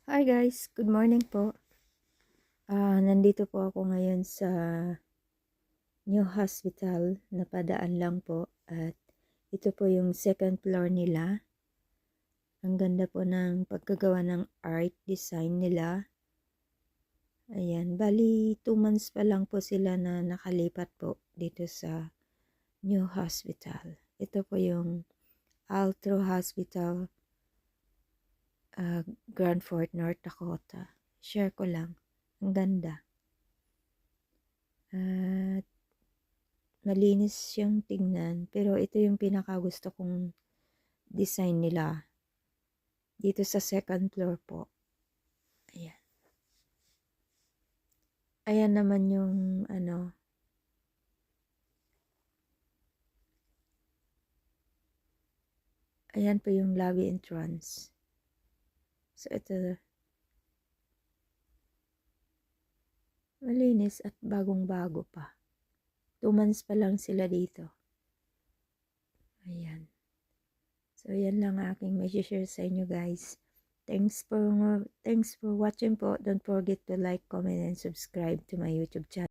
Hi guys, good morning po. Nandito po ako ngayon sa new hospital. Napadaan lang po at ito po yung second floor nila. Ang ganda po ng pagkagawa ng art design nila. Ayan, bali 2 months pa lang po sila na nakalipat po dito sa new hospital. Ito po yung Altro Hospital, Grand Fort, North Dakota. Share ko lang. Ang ganda. At malinis siyang tingnan, pero ito yung pinakagusto kong design nila dito sa second floor po. Ayan. Ayan naman yung ayan po yung lobby entrance. So ito, malinis at bagong-bago pa. 2 months pa lang sila dito. Ayan. So yan lang aking may share sa inyo guys. Thanks for watching po. Don't forget to like, comment, and subscribe to my YouTube channel.